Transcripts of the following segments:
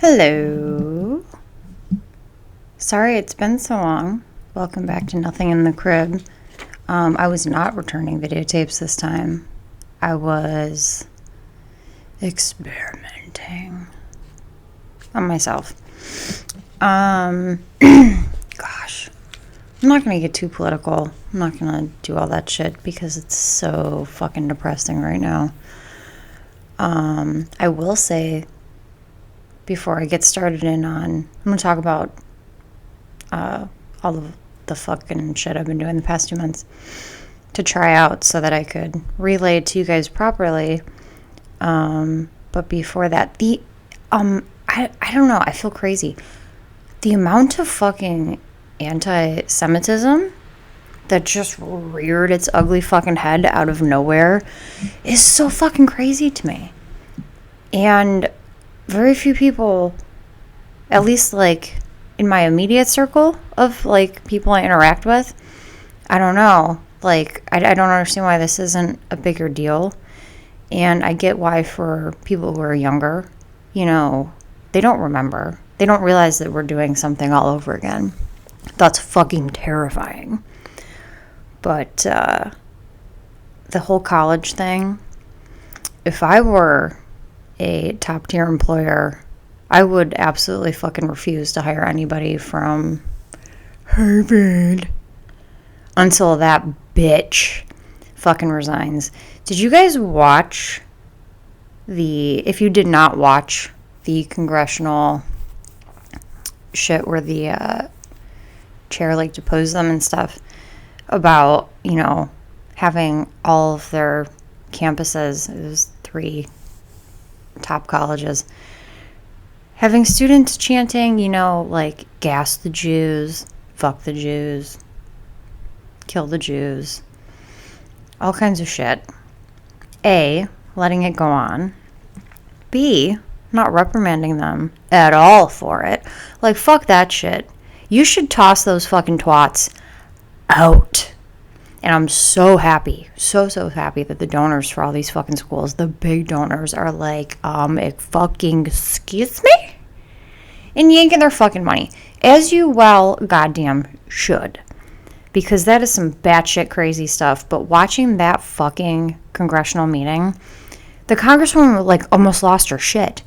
Hello. Sorry it's been so long. Welcome back to Nothing in the Crib. I was not returning videotapes this time. I was experimenting on myself. Gosh. I'm not going to get too political. I'm not going to do all that shit because it's so fucking depressing right now. I will say, before I get started I'm going to talk about all of the fucking shit I've been doing the past 2 months to try out so that I could relay it to you guys properly. But before that, I don't know, I feel crazy. The amount of fucking anti-Semitism that just reared its ugly fucking head out of nowhere is so fucking crazy to me. And very few people, at least like in my immediate circle of like people I interact with, I don't know, like I don't understand why this isn't a bigger deal. And I get why for people who are younger, you know, they don't remember. They don't realize that we're doing something all over again. That's fucking terrifying. But the whole college thing, if I were a top tier employer, I would absolutely fucking refuse to hire anybody from Harvard until that bitch fucking resigns. Did you guys watch if you did not watch the congressional shit where the chair like deposed them and stuff about, you know, having all of their campuses, it was 3 top colleges, having students chanting, you know, like, gas the Jews, fuck the Jews, kill the Jews, all kinds of shit. A, letting it go on. B, not reprimanding them at all for it. Like, fuck that shit. You should toss those fucking twats out. And I'm so happy, so happy that the donors for all these fucking schools, the big donors, are like, fucking excuse me? And yanking their fucking money. As you well goddamn should. Because that is some batshit crazy stuff. But watching that fucking congressional meeting, the congresswoman like almost lost her shit.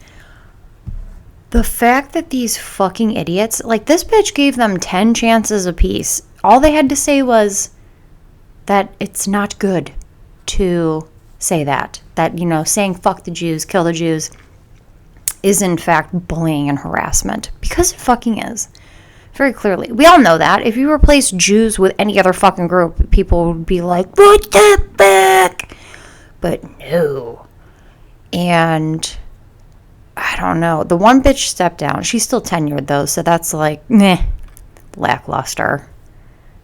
The fact that these fucking idiots, like this bitch gave them 10 chances apiece. All they had to say was that it's not good to say that. That, you know, saying fuck the Jews, kill the Jews is in fact bullying and harassment. Because it fucking is. Very clearly. We all know that. If you replace Jews with any other fucking group, people would be like, what the fuck? But no. And I don't know. The one bitch stepped down. She's still tenured though, so that's like, meh, lackluster.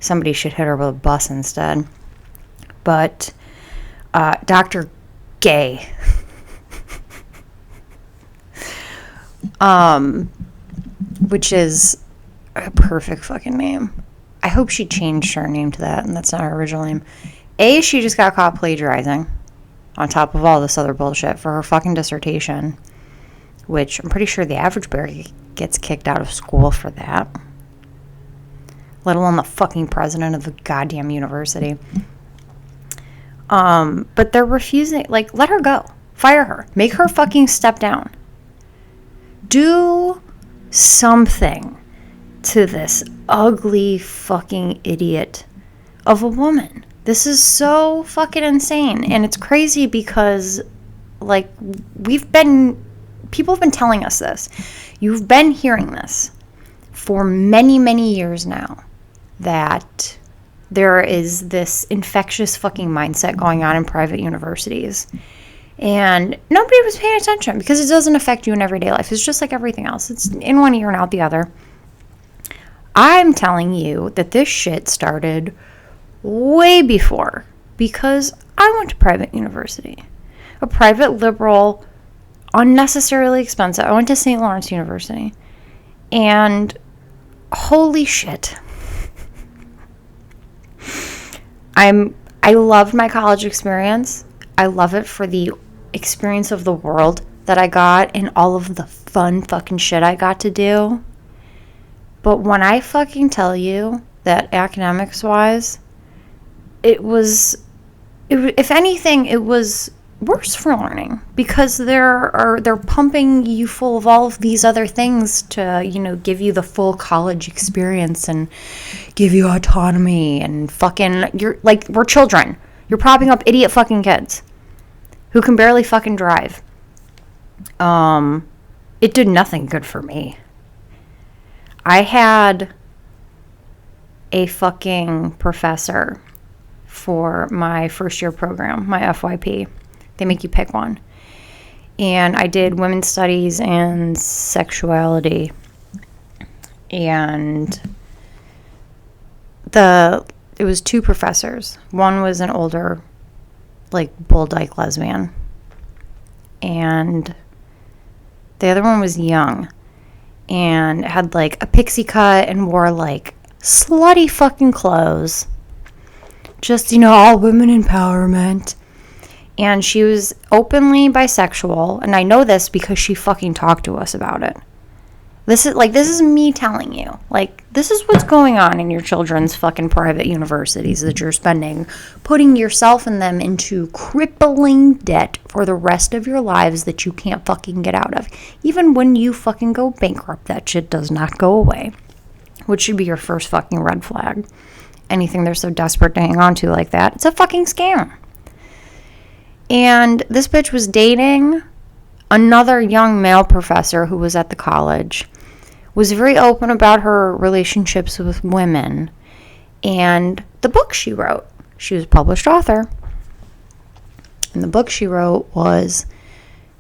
Somebody should hit her with a bus instead. But Dr. Gay, which is a perfect fucking name. I hope she changed her name to that, and that's not her original name. A, she just got caught plagiarizing on top of all this other bullshit for her fucking dissertation, which I'm pretty sure the average bear gets kicked out of school for that. Let alone the fucking president of the goddamn university. But they're refusing, like, let her go. Fire her. Make her fucking step down. Do something to this ugly fucking idiot of a woman. This is so fucking insane. And it's crazy because, like, people have been telling us this. You've been hearing this for many, many years now. That there is this infectious fucking mindset going on in private universities. And nobody was paying attention because it doesn't affect you in everyday life. It's just like everything else. It's in one ear and out the other. I'm telling you that this shit started way before because I went to private university. A private liberal, unnecessarily expensive. I went to St. Lawrence University. And holy shit. I loved my college experience. I love it for the experience of the world that I got and all of the fun fucking shit I got to do. But when I fucking tell you that academics-wise, if anything, it was worse for learning, because they're pumping you full of all of these other things to, give you the full college experience and give you autonomy and fucking, you're like, we're children. You're propping up idiot fucking kids who can barely fucking drive. It did nothing good for me. I had a fucking professor for my first year program, my FYP. They make you pick one. And I did women's studies and sexuality. And it was two professors. One was an older, like, bull dyke lesbian. And the other one was young. And had, like, a pixie cut and wore, like, slutty fucking clothes. Just, all women empowerment. And she was openly bisexual. And I know this because she fucking talked to us about it. This is me telling you. Like, this is what's going on in your children's fucking private universities that you're spending, putting yourself and them into crippling debt for the rest of your lives that you can't fucking get out of. Even when you fucking go bankrupt, that shit does not go away. Which should be your first fucking red flag. Anything they're so desperate to hang on to like that, it's a fucking scam. And this bitch was dating another young male professor who was at the college, was very open about her relationships with women and the book she wrote. She was a published author. And the book she wrote was,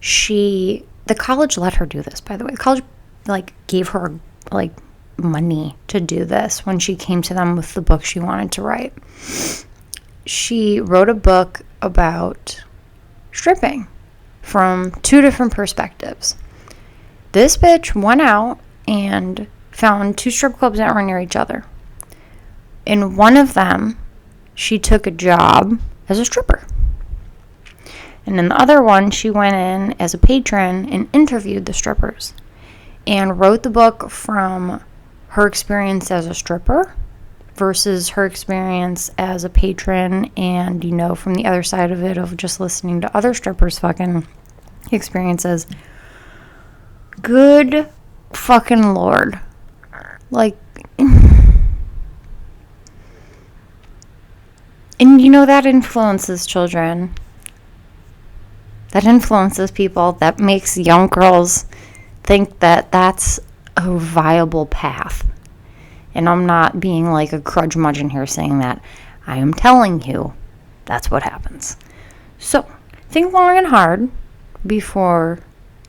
the college let her do this, by the way. The college, gave her, money to do this when she came to them with the book she wanted to write. She wrote a book about stripping from two different perspectives. This bitch went out and found two strip clubs that were near each other. In one of them, she took a job as a stripper. And in the other one, she went in as a patron and interviewed the strippers and wrote the book from her experience as a stripper versus her experience as a patron, and, from the other side of it, of just listening to other strippers' fucking experiences. Good fucking Lord. And that influences children. That influences people. That makes young girls think that that's a viable path. And I'm not being like a curmudgeon here saying that. I am telling you that's what happens. So, think long and hard before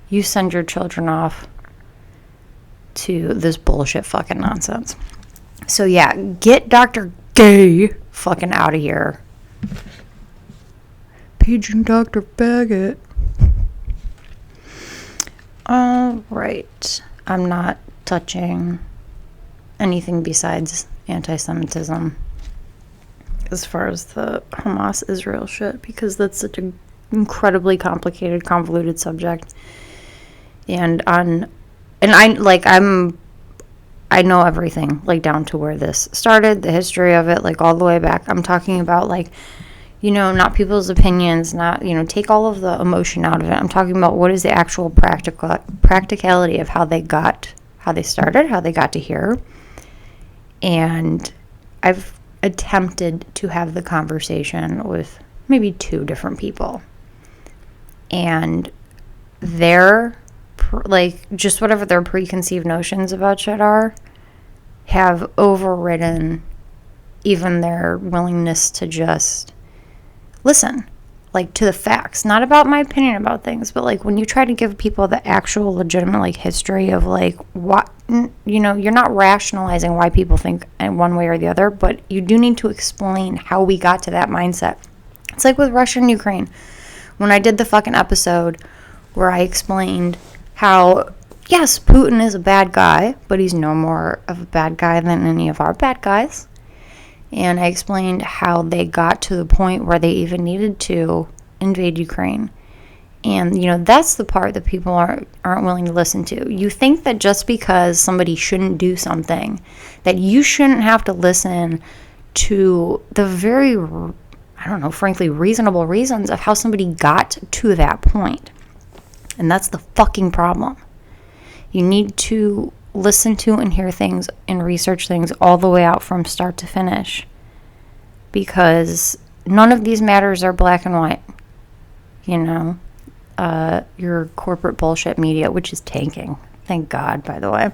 you send your children off to this bullshit fucking nonsense. So yeah, get Dr. Gay fucking out of here. Paging Dr. Baggett. Alright. I'm not touching anything besides anti-Semitism as far as the Hamas-Israel shit, because that's such an incredibly complicated, convoluted subject. And I know everything, down to where this started, the history of it, all the way back. I'm talking about, not people's opinions, not, take all of the emotion out of it. I'm talking about what is the actual practicality of how they started, how they got to here. And I've attempted to have the conversation with maybe two different people. And their, just whatever their preconceived notions about shit are, have overridden even their willingness to just listen, to the facts. Not about my opinion about things, but, when you try to give people the actual legitimate, history of, what, you're not rationalizing why people think in one way or the other, but you do need to explain how we got to that mindset. It's like with Russia and Ukraine. When I did the fucking episode where I explained how, yes, Putin is a bad guy, but he's no more of a bad guy than any of our bad guys. And I explained how they got to the point where they even needed to invade Ukraine. And, that's the part that people aren't willing to listen to. You think that just because somebody shouldn't do something, that you shouldn't have to listen to the very, I don't know, frankly, reasonable reasons of how somebody got to that point. And that's the fucking problem. You need to listen to and hear things and research things all the way out from start to finish. Because none of these matters are black and white. Your corporate bullshit media, which is tanking, thank God, by the way,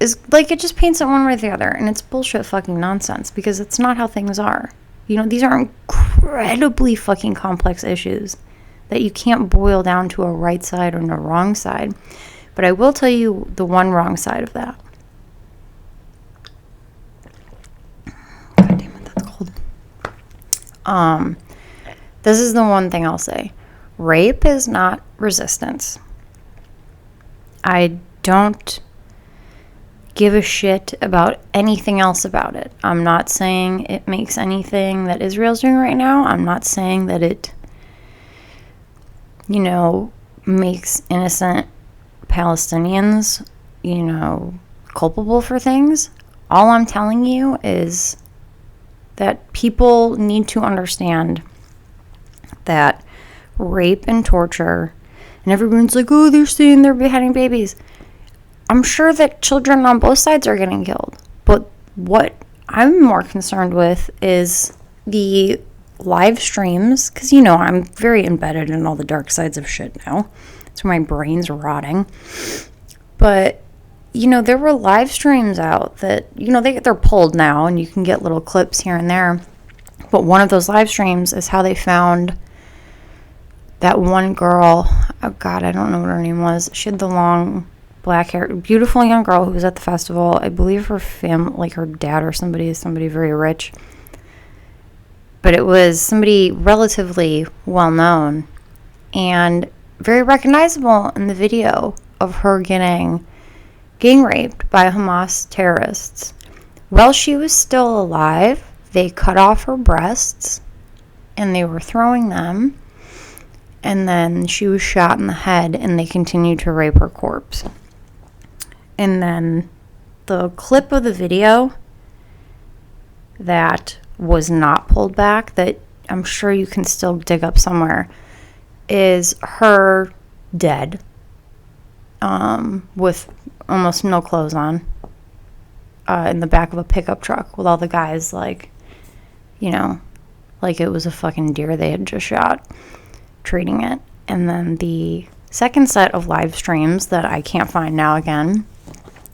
is like, it just paints it one way or the other, and it's bullshit fucking nonsense, because it's not how things are. These are incredibly fucking complex issues that you can't boil down to a right side or a wrong side. But I will tell you the one wrong side of that. God damn it, that's cold. This is the one thing I'll say. Rape is not resistance. I don't give a shit about anything else about it. I'm not saying it makes anything that Israel's doing right now. I'm not saying that it, makes innocent Palestinians, culpable for things. All I'm telling you is that people need to understand that rape and torture, and everyone's like, oh, they're saying they're beheading babies. I'm sure that children on both sides are getting killed. But what I'm more concerned with is the live streams, because, I'm very embedded in all the dark sides of shit now. That's where my brain's rotting. But, there were live streams out that, they're pulled now, and you can get little clips here and there. But one of those live streams is how they found that one girl. Oh God, I don't know what her name was. She had the long black hair, beautiful young girl who was at the festival. I believe her her dad or somebody very rich. But it was somebody relatively well known and very recognizable in the video of her getting raped by Hamas terrorists. While she was still alive, they cut off her breasts and they were throwing them. And then she was shot in the head, and they continued to rape her corpse. And then the clip of the video that was not pulled back, that I'm sure you can still dig up somewhere, is her dead, with almost no clothes on, in the back of a pickup truck with all the guys like it was a fucking deer they had just shot, treating it. And then the second set of live streams that I can't find now again,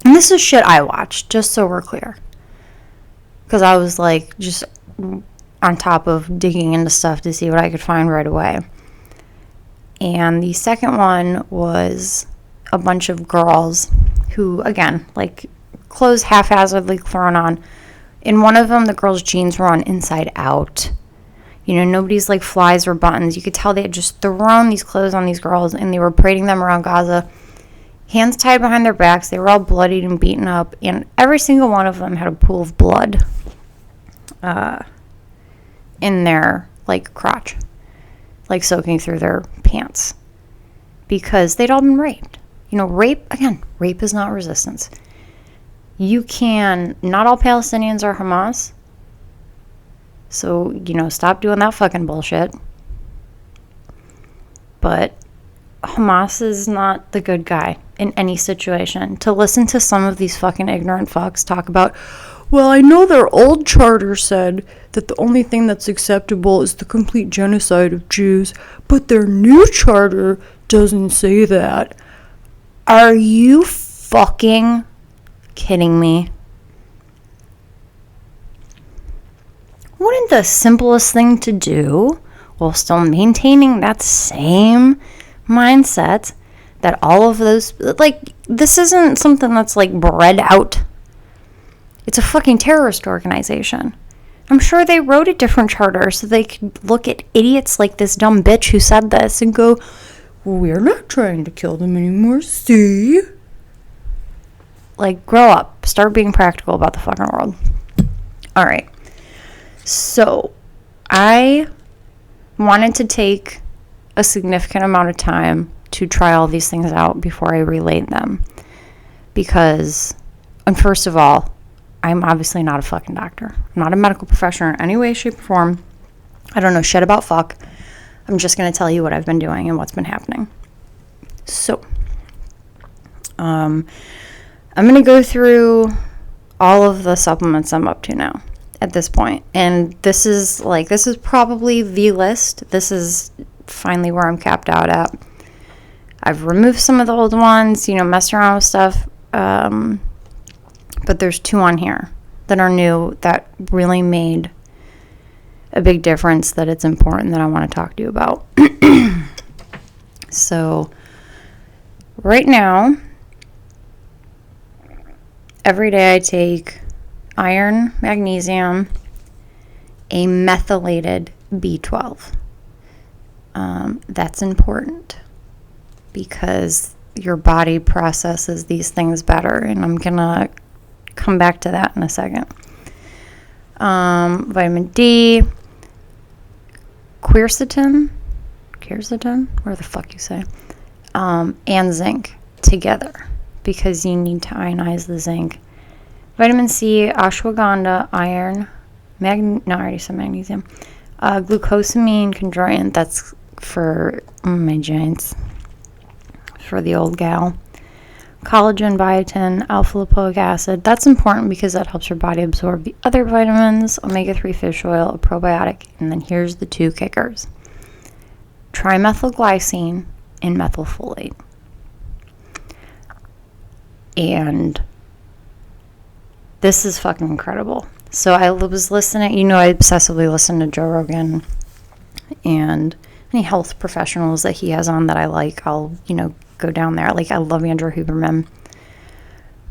and this is shit I watched, just so we're clear, because I was like just on top of digging into stuff to see what I could find right away. And the second one was a bunch of girls who, again, clothes haphazardly thrown on. In one of them, the girls' jeans were on inside out. Nobody's flies or buttons. You could tell they had just thrown these clothes on these girls, and they were parading them around Gaza, hands tied behind their backs. They were all bloodied and beaten up, and every single one of them had a pool of blood in their crotch, soaking through their pants, because they'd all been raped. Rape is not resistance. Not all Palestinians are Hamas. So, stop doing that fucking bullshit. But Hamas is not the good guy in any situation. To listen to some of these fucking ignorant fucks talk about, well, I know their old charter said that the only thing that's acceptable is the complete genocide of Jews, but their new charter doesn't say that. Are you fucking kidding me? Wouldn't the simplest thing to do, while still maintaining that same mindset, that all of those, this isn't something that's bred out. It's a fucking terrorist organization. I'm sure they wrote a different charter so they could look at idiots like this dumb bitch who said this and go, well, we're not trying to kill them anymore, see? Grow up. Start being practical about the fucking world. All right. So, I wanted to take a significant amount of time to try all these things out before I relate them. Because, and first of all, I'm obviously not a fucking doctor. I'm not a medical professional in any way, shape, or form. I don't know shit about fuck. I'm just going to tell you what I've been doing and what's been happening. So, I'm going to go through all of the supplements I'm up to now at this point. And this is probably the list. This is finally where I'm capped out at. I've removed some of the old ones, messed around with stuff. But there's 2 on here that are new that really made a big difference, that it's important, that I want to talk to you about. So, right now, every day I take iron, magnesium, a methylated B12. That's important because your body processes these things better, and I'm going to come back to that in a second. Vitamin D, quercetin, where the fuck you say, and zinc together because you need to ionize the zinc. Vitamin C, ashwagandha, iron, I already said magnesium, glucosamine, chondroitin, that's for my joints, for the old gal. Collagen, biotin, alpha-lipoic acid. That's important because that helps your body absorb the other vitamins, omega-3 fish oil, a probiotic, and then here's the 2 kickers. Trimethylglycine and methylfolate. And this is fucking incredible. So I was listening, I obsessively listen to Joe Rogan and any health professionals that he has on that I like. I'll, go down there. I love Andrew Huberman.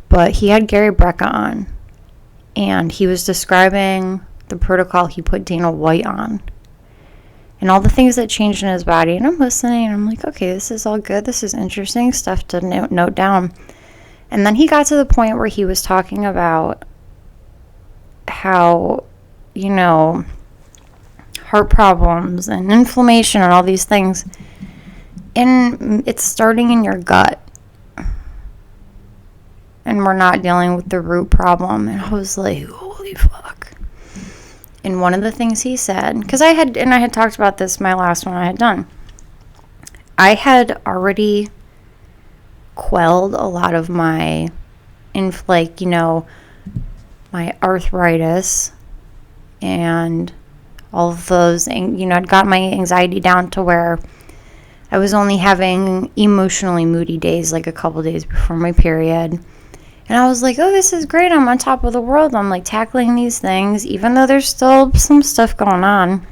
But he had Gary Brecka on, and he was describing the protocol he put Dana White on and all the things that changed in his body. And I'm listening, and I'm like, okay, this is all good. This is interesting stuff to note down. And then he got to the point where he was talking about how, heart problems and inflammation and all these things, and it's starting in your gut, and we're not dealing with the root problem. And I was like, holy fuck. And one of the things he said, because I had talked about this my last one I had done, I had already quelled a lot of my my arthritis and all of those, I'd got my anxiety down to where I was only having emotionally moody days, a couple days before my period. And I was like, oh, this is great. I'm on top of the world. I'm tackling these things, even though there's still some stuff going on.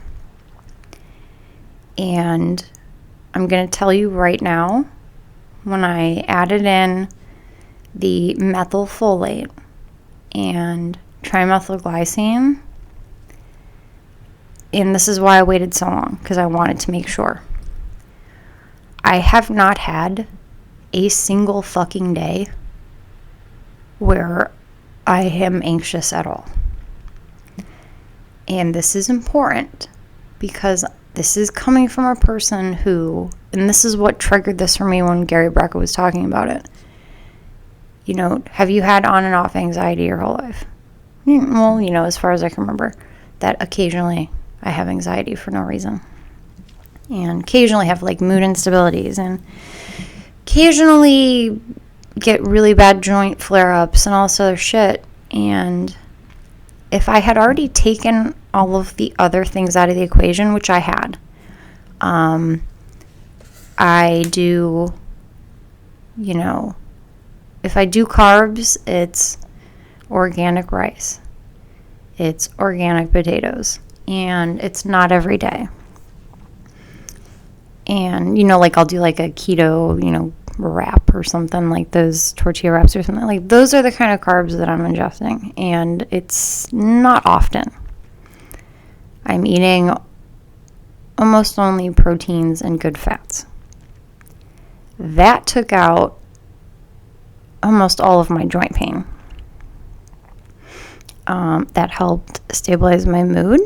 And I'm going to tell you right now, when I added in the methylfolate and trimethylglycine, and this is why I waited so long, because I wanted to make sure. I have not had a single fucking day where I am anxious at all. And this is important because this is coming from a person who, and this is what triggered this for me when Gary Brecka was talking about it. Have you had on and off anxiety your whole life? Well, as far as I can remember, that occasionally I have anxiety for no reason. And occasionally have mood instabilities, and occasionally get really bad joint flare-ups and all this other shit. And if I had already taken all of the other things out of the equation, which I had, I do, if I do carbs, it's organic rice, it's organic potatoes, and it's not every day. And, I'll do a keto, wrap or something, those tortilla wraps or something. Those are the kind of carbs that I'm ingesting. And it's not often. I'm eating almost only proteins and good fats. That took out almost all of my joint pain. That helped stabilize my mood.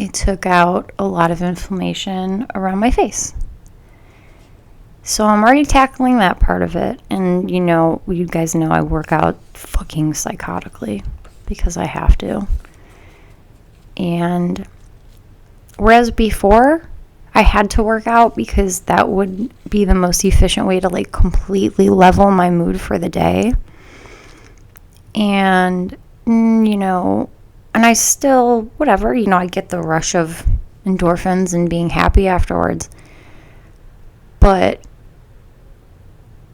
it took out a lot of inflammation around my face. So I'm already tackling that part of it. And, you guys know I work out fucking psychotically because I have to. And whereas before, I had to work out because that would be the most efficient way to like completely level my mood for the day. And, and I still, whatever, I get the rush of endorphins and being happy afterwards. But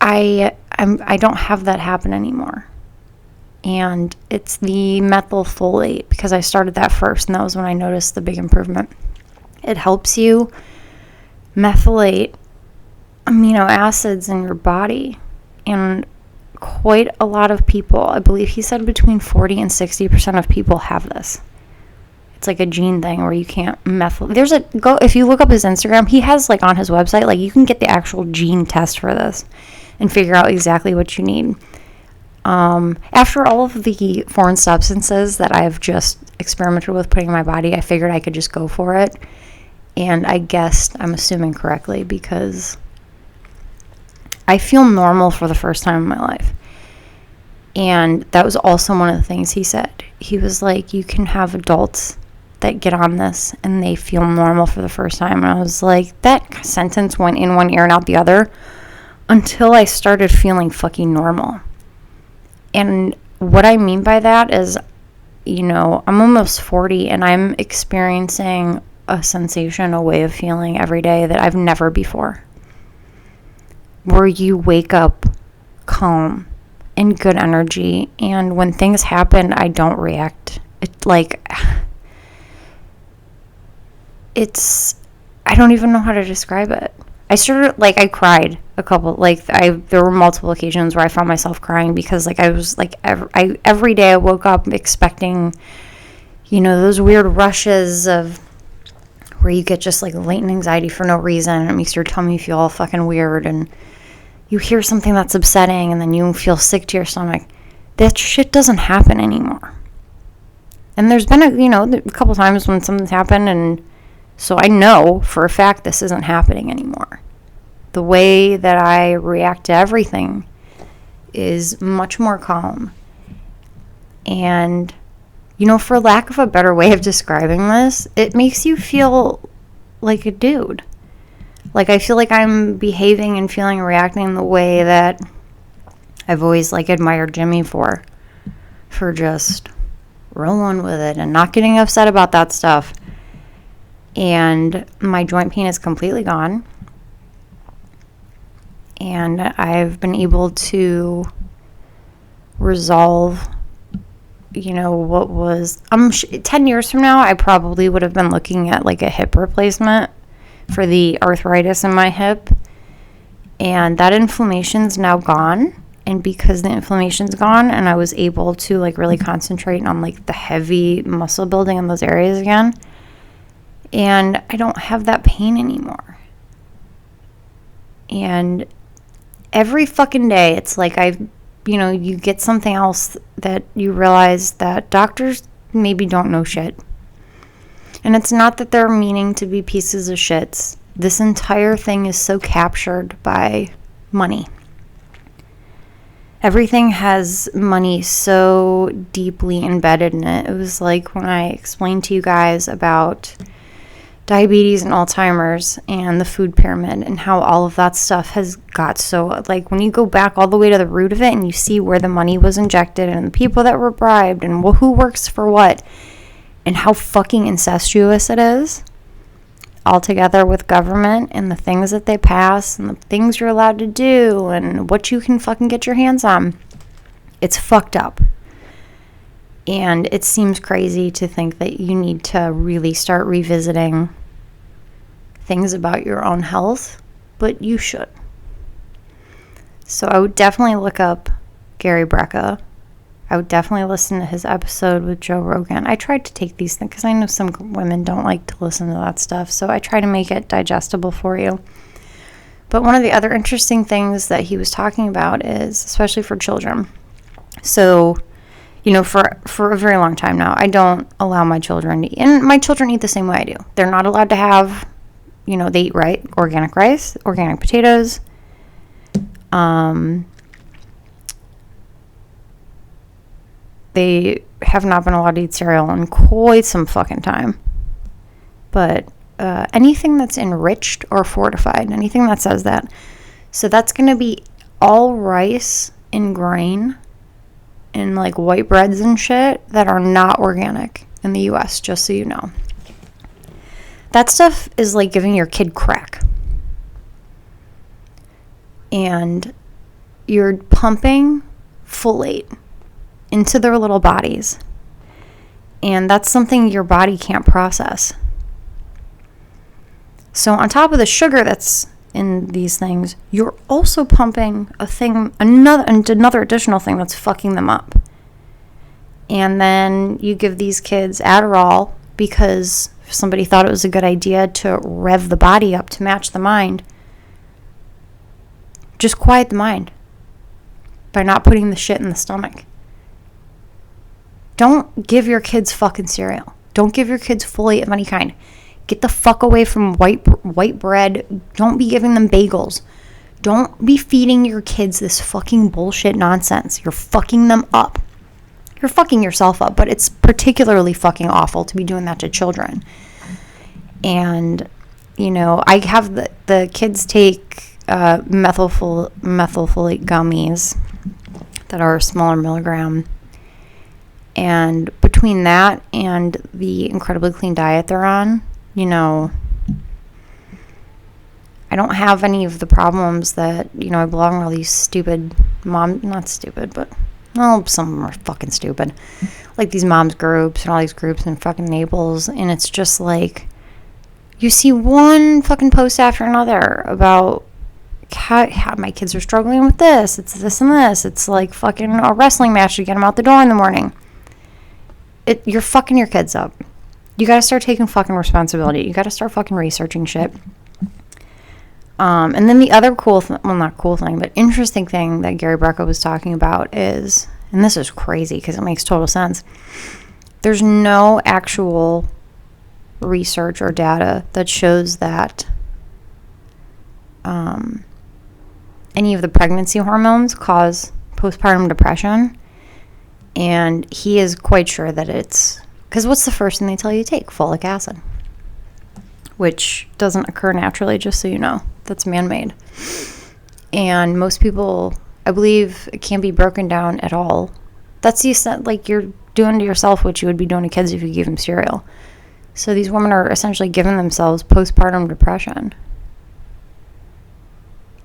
I don't have that happen anymore. And it's the methylfolate, because I started that first, and that was when I noticed the big improvement. It helps you methylate amino acids in your body. And quite a lot of people, I believe he said between 40 and 60% of people have this. It's like a gene thing where you can't if you look up his Instagram, he has like on his website, like you can get the actual gene test for this and figure out exactly what you need. After all of the foreign substances that I've just experimented with putting in my body, I figured I could just go for it. And I guessed, I'm assuming correctly, because I feel normal for the first time in my life. And that was also one of the things he said. He was like, you can have adults that get on this and they feel normal for the first time. And I was like, that sentence went in one ear and out the other until I started feeling fucking normal. And what I mean by that is, I'm almost 40 and I'm experiencing a sensation, a way of feeling every day that I've never before. Where you wake up calm and good energy, and when things happen, I don't react. I don't even know how to describe it. I cried a couple, there were multiple occasions where I found myself crying because I was every day I woke up expecting, those weird rushes of where you get just latent anxiety for no reason, and it makes your tummy feel all fucking weird, and you hear something that's upsetting and then you feel sick to your stomach. That shit doesn't happen anymore. And there's been a couple times when something's happened, and so I know for a fact this isn't happening anymore. The way that I react to everything is much more calm. And, for lack of a better way of describing this, it makes you feel like a dude. I feel like I'm behaving and feeling and reacting the way that I've always admired Jimmy for just rolling with it and not getting upset about that stuff. And my joint pain is completely gone. And I've been able to resolve, what was 10 years from now, I probably would have been looking at a hip replacement for the arthritis in my hip. And that inflammation's now gone. And because the inflammation's gone and I was able to really concentrate on the heavy muscle building in those areas again, and I don't have that pain anymore. And every fucking day it's you get something else that you realize that doctors maybe don't know shit. And it's not that they're meaning to be pieces of shits. This entire thing is so captured by money. Everything has money so deeply embedded in it. It was like when I explained to you guys about diabetes and Alzheimer's and the food pyramid and how all of that stuff has got so, when you go back all the way to the root of it and you see where the money was injected and the people that were bribed and who works for what, and how fucking incestuous it is, all together with government and the things that they pass and the things you're allowed to do and what you can fucking get your hands on. It's fucked up. And it seems crazy to think that you need to really start revisiting things about your own health, but you should. So I would definitely look up Gary Brecka. I would definitely listen to his episode with Joe Rogan. I tried to take these things because I know some women don't like to listen to that stuff, so I try to make it digestible for you. But one of the other interesting things that he was talking about is, especially for children, so for a very long time now, I don't allow my children to eat. And my children eat the same way I do. They're not allowed to have, they eat organic rice, organic potatoes. They have not been allowed to eat cereal in quite some fucking time. But anything that's enriched or fortified, anything that says that. So that's going to be all rice and grain and like white breads and shit that are not organic in the US, just so you know. That stuff is like giving your kid crack. And you're pumping folate into their little bodies. And that's something your body can't process. So on top of the sugar that's in these things, you're also pumping another additional thing that's fucking them up. And then you give these kids Adderall because somebody thought it was a good idea to rev the body up to match the mind. Just quiet the mind by not putting the shit in the stomach. Don't give your kids fucking cereal. Don't give your kids folate of any kind. Get the fuck away from white bread. Don't be giving them bagels. Don't be feeding your kids this fucking bullshit nonsense. You're fucking them up. You're fucking yourself up, but it's particularly fucking awful to be doing that to children. And, I have the kids take methylfolate gummies that are a smaller milligram. And between that and the incredibly clean diet they're on, I don't have any of the problems that, I belong to all these stupid not stupid, but, well, some of them are fucking stupid. Like these moms groups and all these groups in fucking Naples. And it's just like, you see one fucking post after another about how my kids are struggling with this. It's this and this. It's like fucking a wrestling match to get them out the door in the morning. You're fucking your kids up. You gotta start taking fucking responsibility. You gotta start fucking researching shit. And then the other not cool thing, but interesting thing that Gary Brecka was talking about is, and this is crazy because it makes total sense, there's no actual research or data that shows that any of the pregnancy hormones cause postpartum depression. And he is quite sure that it's, because what's the first thing they tell you to take? Folic acid, which doesn't occur naturally, just so you know. That's man-made. And most people, I believe, it can't be broken down at all. That's like you're doing to yourself what you would be doing to kids if you gave them cereal. So these women are essentially giving themselves postpartum depression.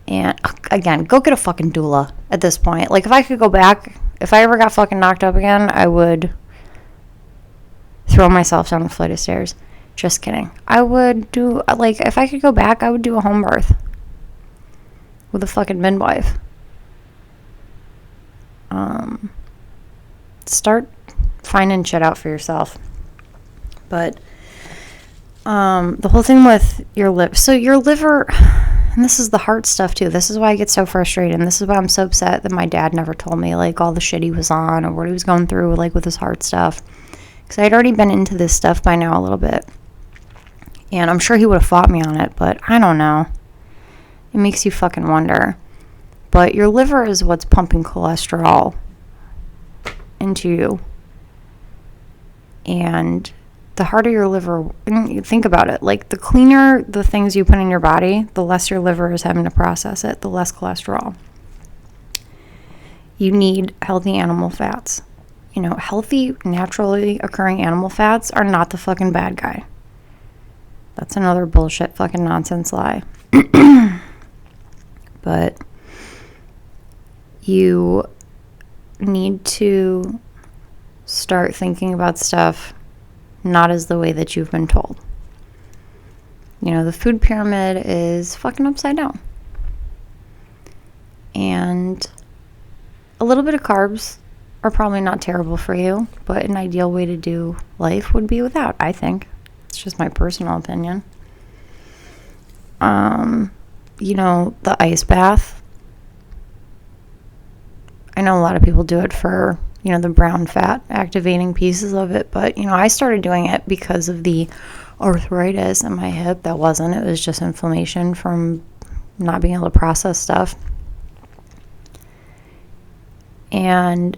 And again, go get a fucking doula at this point. Like, if I could go back, if I ever got fucking knocked up again, I would throw myself down the flight of stairs. Just kidding. I would do, like, if I could go back, I would do a home birth with a fucking midwife. Start finding shit out for yourself. But the whole thing with your liver, so your liver, and this is the heart stuff too. This is why I get so frustrated, and this is why I'm so upset that my dad never told me like all the shit he was on or what he was going through like with his heart stuff, because I'd already been into this stuff by now a little bit, and I'm sure he would have fought me on it, but I don't know. It makes you fucking wonder. But your liver is what's pumping cholesterol into you, and the harder your liver, think about it, like the cleaner the things you put in your body, the less your liver is having to process it, the less cholesterol. You need healthy animal fats. Healthy, naturally occurring animal fats are not the fucking bad guy. That's another bullshit fucking nonsense lie. But you need to start thinking about stuff not as the way that you've been told. The food pyramid is fucking upside down. And a little bit of carbs are probably not terrible for you, but an ideal way to do life would be without, I think. It's just my personal opinion. The ice bath. I know a lot of people do it for you know, the brown fat activating pieces of it. But, you know, I started doing it because of the arthritis in my hip. That wasn't, it was just inflammation from not being able to process stuff. And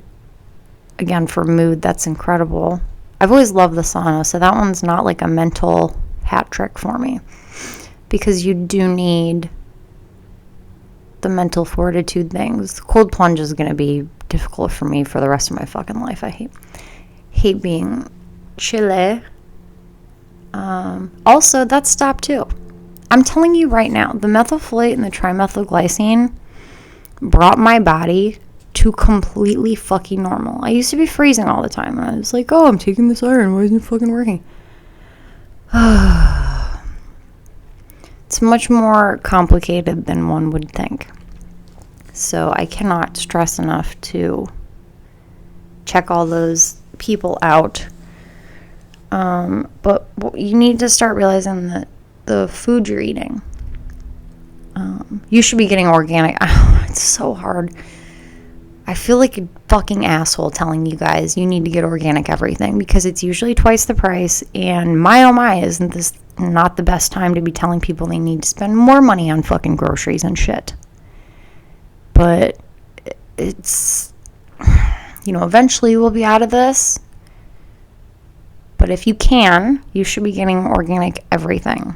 again, for mood, that's incredible. I've always loved the sauna, so that one's not like a mental hat trick for me, because you do need the mental fortitude things. Cold plunge is going to be difficult for me for the rest of my fucking life. I hate being chilly. Also, that stopped too. I'm telling you right now, the methylfolate and the trimethylglycine brought my body to completely fucking normal. I used to be freezing all the time, and I was like, oh, I'm taking this iron, why isn't it fucking working? It's much more complicated than one would think. So I cannot stress enough to check all those people out. But you need to start realizing that the food you're eating, you should be getting organic. It's so hard. I feel like a fucking asshole telling you guys you need to get organic everything, because it's usually twice the price, and my oh my, isn't this not the best time to be telling people they need to spend more money on fucking groceries and shit. But it's, you know, eventually we'll be out of this. But if you can, you should be getting organic everything.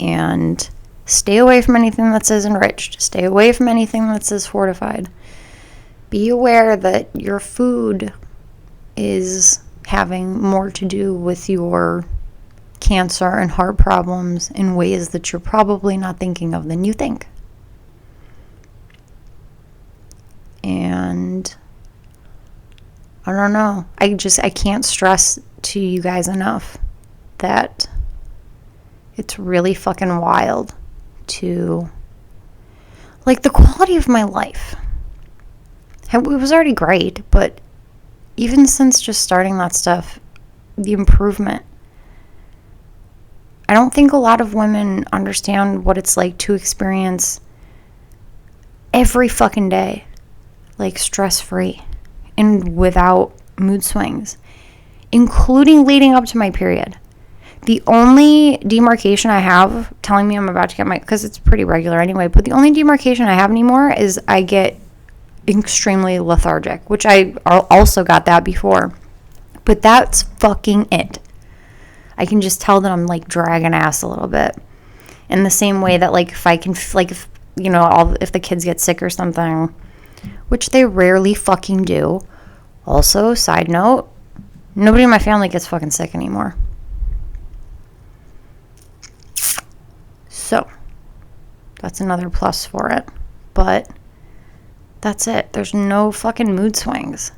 And stay away from anything that says enriched. Stay away from anything that says fortified. Be aware that your food is having more to do with your cancer and heart problems in ways that you're probably not thinking of than you think. And I don't know. I can't stress to you guys enough that it's really fucking wild to, like, the quality of my life. It was already great, but even since just starting that stuff, the improvement. I don't think a lot of women understand what it's like to experience every fucking day, like, stress-free and without mood swings, including leading up to my period. The only demarcation I have telling me I'm about to get because it's pretty regular anyway, but the only demarcation I have anymore is I get extremely lethargic, which I also got that before, but that's fucking it. I can just tell that I'm, like, dragging ass a little bit, in the same way that, like, if I can, like, if, you know, if the kids get sick or something, which they rarely fucking do. Also, side note, nobody in my family gets fucking sick anymore. So that's another plus for it, but that's it. There's no fucking mood swings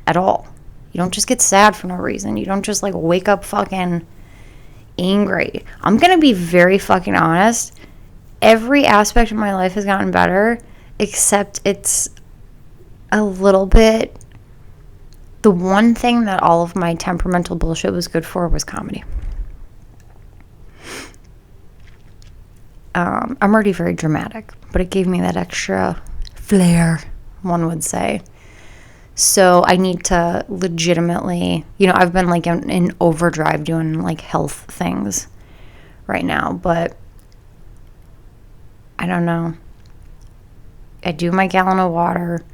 at all. You don't just get sad for no reason. You don't just, like, wake up fucking angry. I'm gonna be very fucking honest. Every aspect of my life has gotten better, except it's a little bit, the one thing that all of my temperamental bullshit was good for was comedy. I'm already very dramatic, but it gave me that extra flair, one would say. So I need to legitimately, you know, I've been, like, in overdrive doing, like, health things right now, but I don't know. I do my gallon of water.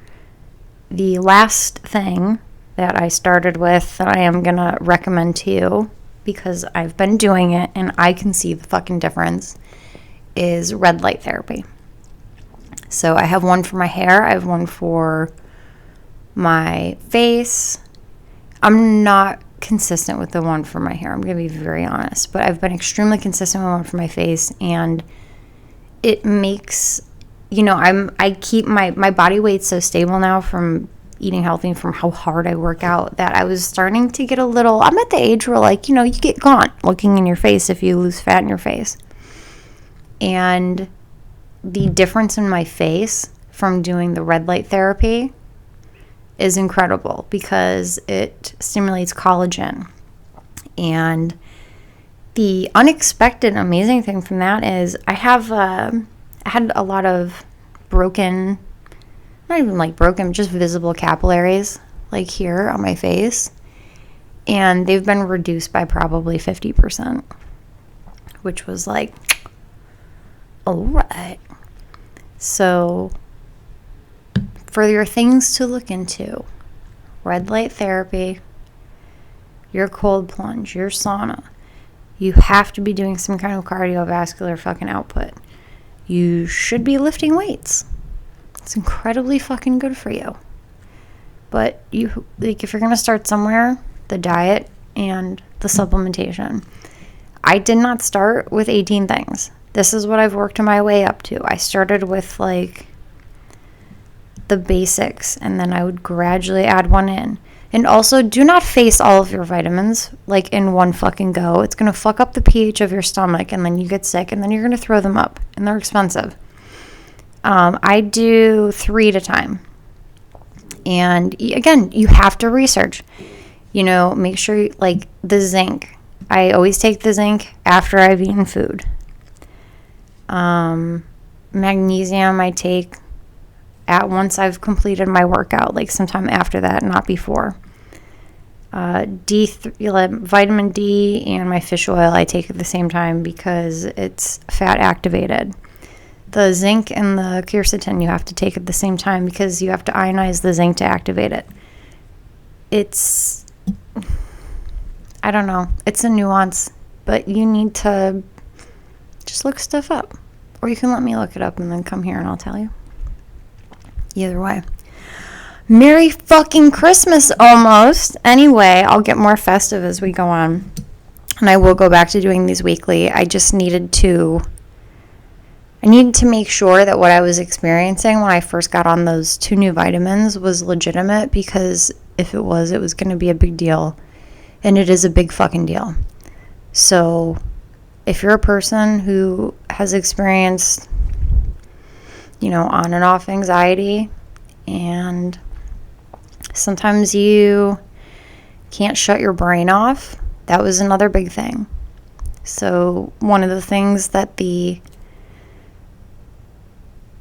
The last thing that I started with that I am going to recommend to you, because I've been doing it and I can see the fucking difference, is red light therapy. So I have one for my hair. I have one for my face. I'm not consistent with the one for my hair. I'm going to be very honest. But I've been extremely consistent with one for my face. And it makes, you know, I keep my body weight so stable now from eating healthy and from how hard I work out, that I was starting to get a little, I'm at the age where, like, you know, you get gaunt looking in your face if you lose fat in your face. And the difference in my face from doing the red light therapy is incredible, because it stimulates collagen. And the unexpected amazing thing from that is I had a lot of broken not even like broken, just visible capillaries, like here on my face. And they've been reduced by probably 50%, which was like, all right. So for your things to look into, red light therapy, your cold plunge, your sauna, you have to be doing some kind of cardiovascular fucking output. You should be lifting weights. It's incredibly fucking good for you. But you, like, if you're going to start somewhere, the diet and the supplementation. I did not start with 18 things. This is what I've worked my way up to. I started with like the basics, and then I would gradually add one in. And also, do not face all of your vitamins like in one fucking go. It's going to fuck up the pH of your stomach, and then you get sick, and then you're going to throw them up, and they're expensive. I do 3 at a time. And again, you have to research. You know, make sure, like, the zinc. I always take the zinc after I've eaten food. Magnesium I take at once I've completed my workout, like sometime after that, not before. Vitamin D and my fish oil I take at the same time because it's fat activated. The zinc and the quercetin you have to take at the same time because you have to ionize the zinc to activate it. It's, I don't know, it's a nuance, but you need to just look stuff up. Or you can let me look it up and then come here and I'll tell you. Either way. Merry fucking Christmas almost. Anyway, I'll get more festive as we go on. And I will go back to doing these weekly. I needed to make sure that what I was experiencing when I first got on those 2 new vitamins was legitimate, because if it was going to be a big deal. And it is a big fucking deal. So if you're a person who has experienced, you know, on and off anxiety, and sometimes you can't shut your brain off, that was another big thing. So one of the things that the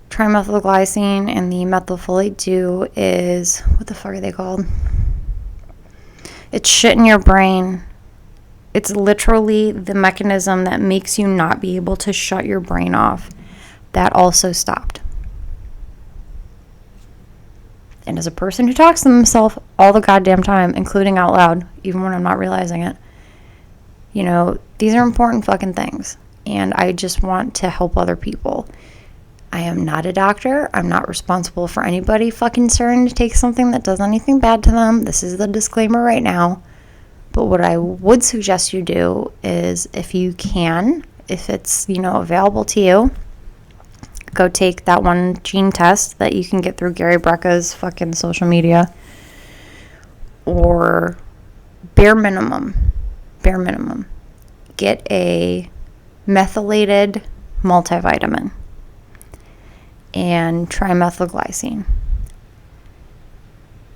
trimethylglycine and the methylfolate do is, what the fuck are they called? It's shit in your brain. It's literally the mechanism that makes you not be able to shut your brain off. That also stopped. And as a person who talks to themselves all the goddamn time, including out loud, even when I'm not realizing it, you know, these are important fucking things. And I just want to help other people. I am not a doctor. I'm not responsible for anybody fucking starting to take something that does anything bad to them. This is the disclaimer right now. But what I would suggest you do is, if you can, if it's, you know, available to you, go take that one gene test that you can get through Gary Brecka's fucking social media. Or bare minimum, get a methylated multivitamin and trimethylglycine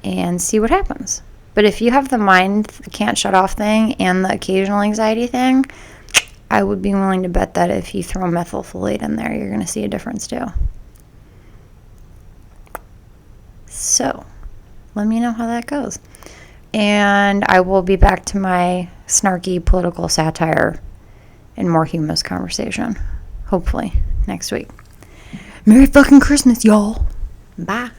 and see what happens. But if you have the mind can't shut off thing and the occasional anxiety thing, I would be willing to bet that if you throw methylfolate in there, you're going to see a difference too. So let me know how that goes. And I will be back to my snarky political satire and more humorous conversation, hopefully, next week. Merry fucking Christmas, y'all. Bye.